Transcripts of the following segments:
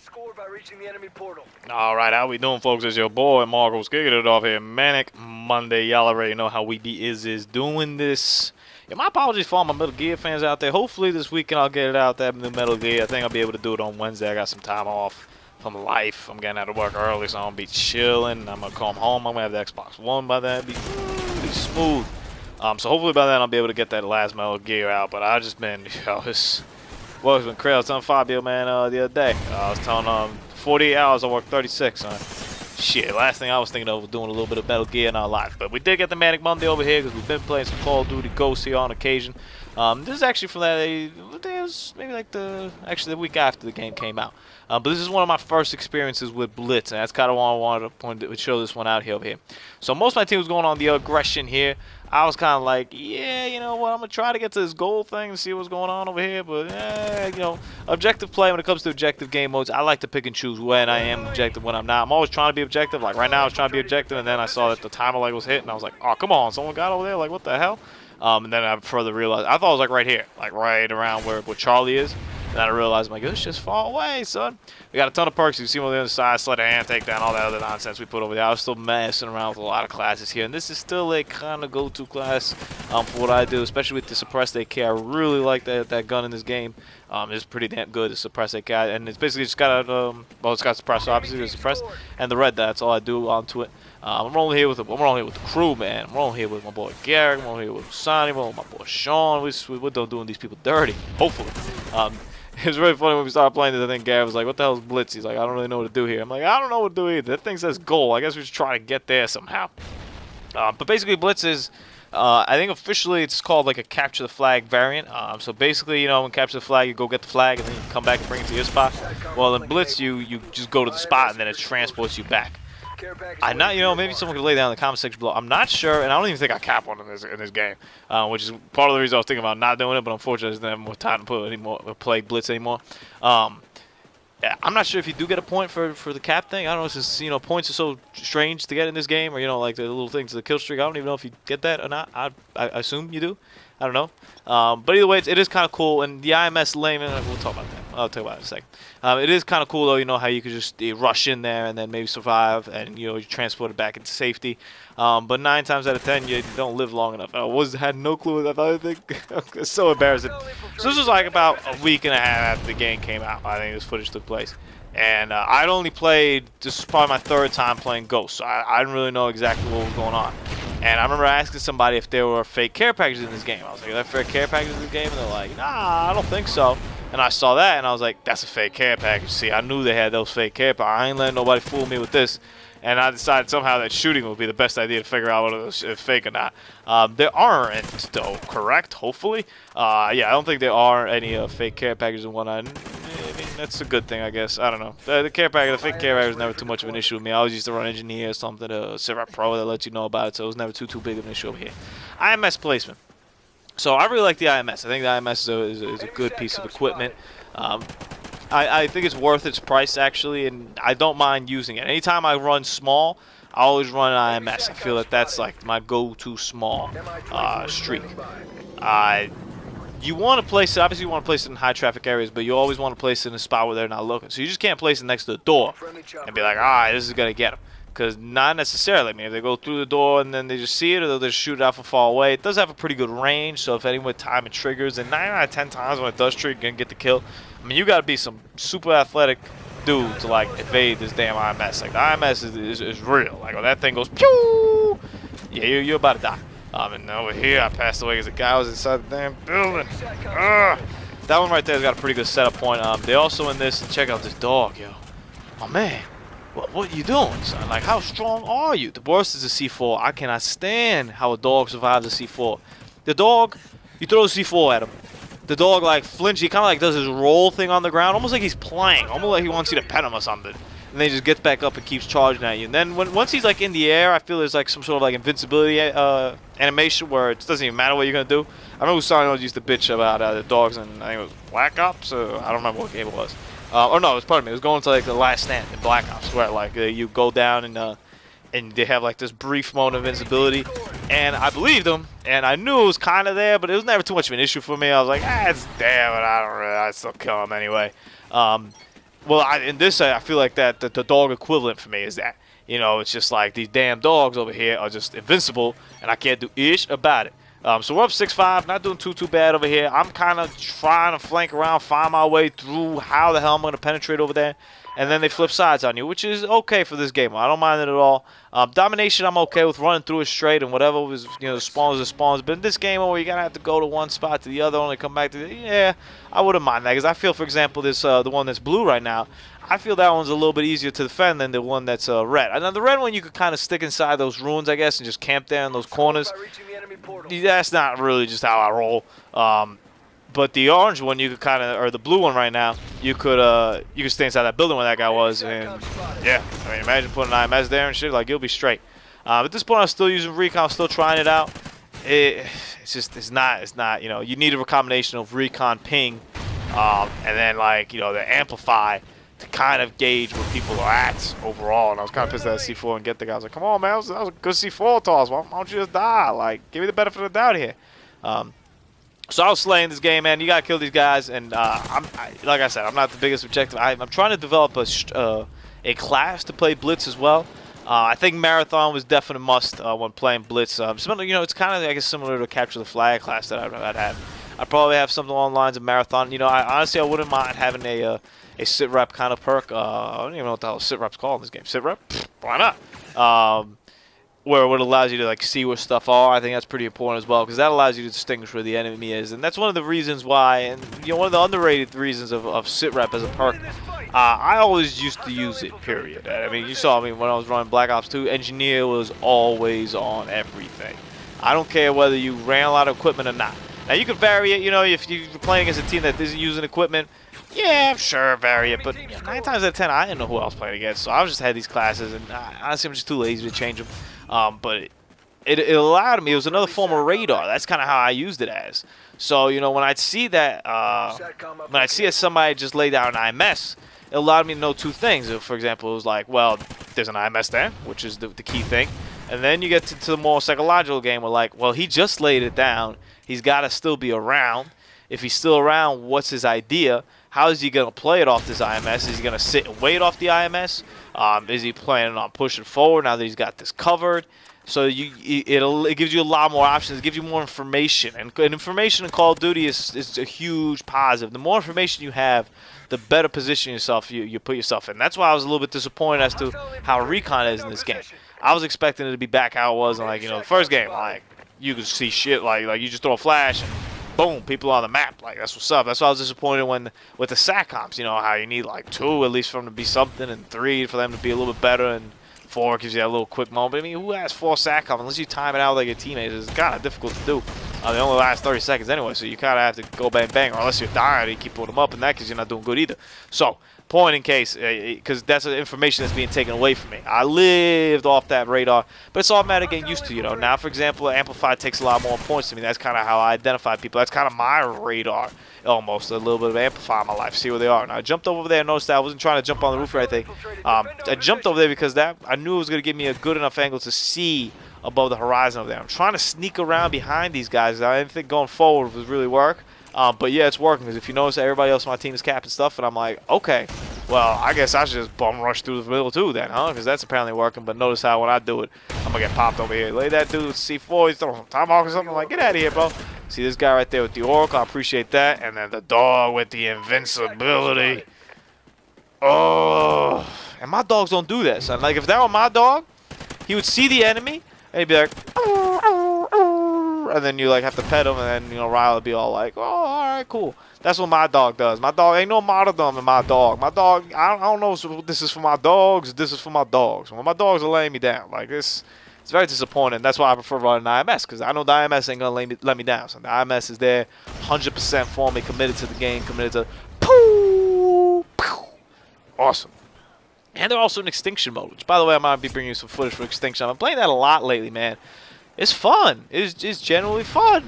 Score by reaching the enemy portal. All right, how we doing, folks? It's your boy Marcos, kicking it off here. Manic Monday. Y'all already know how we be is doing this. Yeah, my apologies for all my Metal Gear fans out there. Hopefully this weekend I'll get it out, that new Metal Gear. I think I'll be able to do it on Wednesday. I got some time off from life. I'm getting out of work early, so I'm gonna be chilling. I'm gonna come home. I'm gonna have the Xbox One by then. Be smooth. So hopefully by then I'll be able to get that last Metal Gear out. But I just been, it's been crazy. I was telling Fabio, man, the other day. I was telling 48 hours, I worked 36. Shit, last thing I was thinking of was doing a little bit of Metal Gear in our life. But we did get the Manic Monday over here because we've been playing some Call of Duty Ghosts here on occasion. This is actually from that, it was maybe like the week after the game came out. But this is one of my first experiences with Blitz, and that's kind of why I wanted to show this one out here over here. So most of my team was going on the aggression here. I was kind of like, yeah, you know what, I'm going to try to get to this gold thing and see what's going on over here. But, you know, objective play when it comes to objective game modes, I like to pick and choose when I am objective, when I'm not. I'm always trying to be objective. Like, right now I was trying to be objective, and then I saw that the timer like was hit, and I was like, oh, come on, someone got over there? Like, what the hell? And then I further realized, I thought it was like right here, like right around where Charlie is. And then I realized, I'm like, it's just far away, son. We got a ton of perks. You see them on the other side, sleight of hand, takedown, all that other nonsense we put over there. I was still messing around with a lot of classes here. And this is still a kind of go-to class for what I do, especially with the suppressed AK. I really like that gun in this game. It's pretty damn good, the suppressed AK. And it's basically just got a, well, it's got suppressed, so obviously it's suppressed. And the red, that's all I do onto it. I'm rolling here with the crew, man. I'm rolling here with my boy Garrick. I'm rolling here with Sonny. I'm rolling with my boy Sean. We're done doing these people dirty, hopefully. It was really funny when we started playing this. I think Garrett was like, what the hell is Blitz? He's like, I don't really know what to do here. I'm like, I don't know what to do either. That thing says goal. I guess we should try to get there somehow. But basically, Blitz is, I think officially it's called like a capture the flag variant. So basically, you know, when capture the flag, you go get the flag and then you come back and bring it to your spot. Well, in Blitz, you just go to the spot and then it transports you back. I'm not, you know, maybe someone could lay down in the comment section below. I'm not sure, and I don't even think I cap one in this game, which is part of the reason I was thinking about not doing it. But unfortunately, I didn't have more time to play Blitz anymore. Yeah, I'm not sure if you do get a point for the cap thing. I don't know if it's, you know, points are so strange to get in this game, or, you know, like the little things, the kill streak. I don't even know if you get that or not. I assume you do. I don't know. But either way, it is kind of cool. And the IMS layman, we'll talk about that. I'll talk about it in a second. It is kind of cool, though, you know, how you could just rush in there and then maybe survive and, you know, you transport it back into safety. But 9 times out of 10, you don't live long enough. I had no clue what I think. It's so embarrassing. So this was like about a week and a half after the game came out. I think this footage took place. And I'd only played, this is probably my 3rd time playing Ghost. So I didn't really know exactly what was going on. And I remember asking somebody if there were fake care packages in this game. I was like, are there fake care packages in this game? And they're like, nah, I don't think so. And I saw that, and I was like, that's a fake care package. See, I knew they had those fake care packages. I ain't letting nobody fool me with this. And I decided somehow that shooting would be the best idea to figure out whether it's fake or not. There aren't, though, correct? Hopefully. Yeah, I don't think there are any fake care packages and whatnot. I mean, that's a good thing, I guess. I don't know. The fake care package was never too much of an issue with me. I always used to run Engineer or something, Civet Pro that lets you know about it, so it was never too big of an issue over here. IMS placement. So I really like the IMS. I think the IMS is a good piece of equipment. I think it's worth its price, actually, and I don't mind using it. Anytime I run small, I always run an IMS. I feel that that's like my go-to small streak. You want to place it, obviously you want to place it in high traffic areas, but you always want to place it in a spot where they're not looking. So you just can't place it next to the door and be like, alright, this is going to get them. Because not necessarily. I mean, if they go through the door and then they just see it, or they'll just shoot it out from far away. It does have a pretty good range, so if anyone with time it triggers, and 9 out of 10 times when it does trigger, you're going to get the kill. I mean, you got to be some super athletic dude to, like, evade this damn IMS. Like, the IMS is real. Like, when that thing goes, pew! Yeah, you're about to die. And over here, I passed away because the guy was inside the damn building. That one right there has got a pretty good setup point. They also in this, and check out this dog, yo. Oh, man. What are you doing, son? Like, how strong are you? The worst is a C4. I cannot stand how a dog survives a C4. The dog, you throw a C4 at him. The dog, like, flinches. He kind of, like, does his roll thing on the ground. Almost like he's playing. Almost like he wants you to pet him or something. And then he just gets back up and keeps charging at you. And then once he's, like, in the air, I feel there's, like, some sort of, like, invincibility animation where it doesn't even matter what you're going to do. I remember Sonny used to bitch about the dogs, and I think it was Black Ops. I don't remember what game it was. Or no, it was, pardon me, it was going to like the last stand in Black Ops, where like you go down and they have like this brief moment of invincibility, and I believed him, and I knew it was kind of there, but it was never too much of an issue for me. I was like, it's there, but I still kill him anyway. well, in this I feel like that the dog equivalent for me is that. You know, it's just like these damn dogs over here are just invincible, and I can't do ish about it. So we're up 6-5, not doing too bad over here. I'm kind of trying to flank around, find my way through how the hell I'm going to penetrate over there. And then they flip sides on you, which is okay for this game. I don't mind it at all. Domination, I'm okay with running through it straight and whatever was, you know, spawns is spawns. But in this game where you're going to have to go to one spot to the other, only come back to the, yeah, I wouldn't mind that. Because I feel, for example, this the one that's blue right now, I feel that one's a little bit easier to defend than the one that's red. And then the red one, you could kind of stick inside those ruins, I guess, and just camp there in those corners. That's not really just how I roll. But the orange one, you could kind of, or the blue one right now, you could stay inside that building where that guy was, and yeah, I mean, imagine putting an IMS there and shit, like you'll be straight. At this point, I'm still using recon, I'm still trying it out. It's not, you know, you need a combination of recon, ping, and then like, you know, the amplify to kind of gauge where people are at overall. And I was kind of pissed at C4 and get the guy. I was like, come on, man, that was a good C4 toss. Why don't you just die? Like, give me the benefit of the doubt here. So I was slaying this game, man. You gotta kill these guys, and like I said, I'm not the biggest objective. I'm trying to develop a class to play Blitz as well. I think Marathon was definitely a must when playing Blitz. You know, it's kind of, I guess, similar to Capture the Flag class that I'd have. I'd probably have something along the lines of Marathon. You know, honestly, I wouldn't mind having a sit rep kind of perk. I don't even know what the hell sit rep's called in this game. Sit rep? Why not? Where it allows you to like see where stuff are. I think that's pretty important as well, because that allows you to distinguish where the enemy is, and that's one of the reasons why, and you know, one of the underrated reasons of sit rep as a perk. I always used to use it, period. I mean, you saw me when I was running Black Ops 2, Engineer was always on everything. I don't care whether you ran a lot of equipment or not. Now you can vary it, you know, if you're playing against a team that isn't using equipment, yeah, sure, vary it, but 9 times out of 10, I didn't know who I was playing against, so I just had these classes, and honestly, I'm just too lazy to change them. But it allowed me, it was another form of radar. That's kind of how I used it as. So, you know, when I'd see that, when I'd see somebody just lay down an IMS, it allowed me to know 2 things. For example, it was like, well, there's an IMS there, which is the key thing. And then you get to the more psychological game where, like, well, he just laid it down. He's got to still be around. If he's still around, what's his idea? How is he going to play it off this IMS? Is he going to sit and wait off the IMS? Is he planning on pushing forward now that he's got this covered? So it gives you a lot more options. It gives you more information. And information in Call of Duty is a huge positive. The more information you have, the better position you put yourself in. That's why I was a little bit disappointed as to how recon is in this game. I was expecting it to be back how it was in, like, you know, the first game. Like, you could see shit like you just throw a flash and boom, people on the map. Like, that's what's up. That's why I was disappointed with the SATCOMs. You know, how you need like 2 at least for them to be something, and 3 for them to be a little bit better, and 4 gives you that little quick moment. But I mean, who has 4 SATCOMs unless you time it out like your teammates? It's kind of difficult to do. They only last 30 seconds anyway, so you kind of have to go bang bang, or unless you're dying, you keep putting them up. In that case, you're not doing good either. So, point in case, because that's the information that's being taken away from me. I lived off that radar, but it's all a matter of getting used to, you know. Now, for example, Amplify takes a lot more points to me. That's kind of how I identify people. That's kind of my radar, almost, a little bit of Amplify in my life, see where they are. Now, I jumped over there and noticed that I wasn't trying to jump on the roof or anything. I jumped over there because I knew it was going to give me a good enough angle to see above the horizon over there. I'm trying to sneak around behind these guys. I didn't think going forward would really work. But yeah, it's working, because if you notice, everybody else on my team is capping stuff, and I'm like, okay, well, I guess I should just bum rush through the middle too then, huh? Because that's apparently working. But notice how when I do it, I'm going to get popped over here. Lay that dude, C4, he's throwing some tomahawk or something. I'm like, get out of here, bro. See this guy right there with the Oracle, I appreciate that. And then the dog with the invincibility. Oh, and my dogs don't do that, son. Like, if that were my dog, he would see the enemy, and he'd be like, and then you like have to pet him, and then, you know, Riley would be all like, oh, all right, cool. That's what my dog does. My dog ain't no martyrdom in my dog. My dog, I don't know if this is for my dogs, this is for my dogs. When my dogs are laying me down like this, it's very disappointing. That's why I prefer running IMS, because I know the IMS ain't gonna let me down. So the IMS is there 100% for me, committed to the game, committed to poo, poo. Awesome. And they're also in extinction mode, which, by the way, I might be bringing you some footage for extinction. I've been playing that a lot lately, man. It's fun. It's generally fun.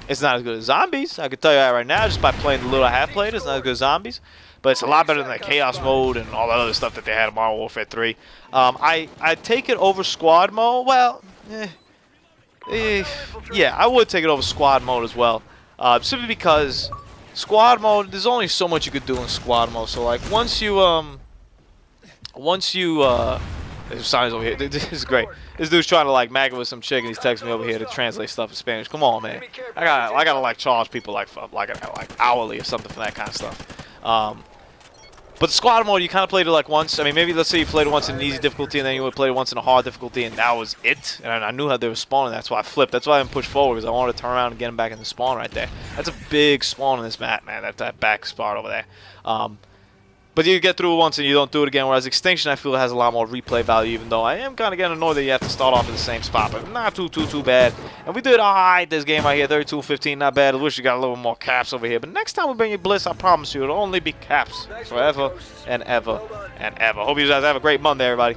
It's not as good as zombies. I can tell you that right now, just by playing the little I have played. It's not as good as zombies, but it's a lot better than the chaos mode and all that other stuff that they had in Modern Warfare 3. I take it over squad mode. Well, yeah, I would take it over squad mode as well, simply because Squad mode, there's only so much you could do in squad mode. So like once you there's signs over here. This is great. This dude's trying to like mag with some chick and he's texting me over here to translate stuff in Spanish. Come on, man. I gotta like charge people like hourly or something for that kind of stuff. But the squad mode, you kind of played it like once. I mean, maybe let's say you played it once in an easy difficulty and then you would play it once in a hard difficulty and that was it. And I knew how they were spawning. That's why I flipped. That's why I didn't push forward because I wanted to turn around and get him back in the spawn right there. That's a big spawn in this map, man. That back spot over there. But you get through it once and you don't do it again. Whereas Extinction, I feel, has a lot more replay value. Even though I am kind of getting annoyed that you have to start off in the same spot, but not too bad. And we did alright this game right here, 32-15, not bad. I wish you got a little more caps over here. But next time we bring you Blitz, I promise you, it'll only be caps forever and ever and ever. Hope you guys have a great Monday, everybody.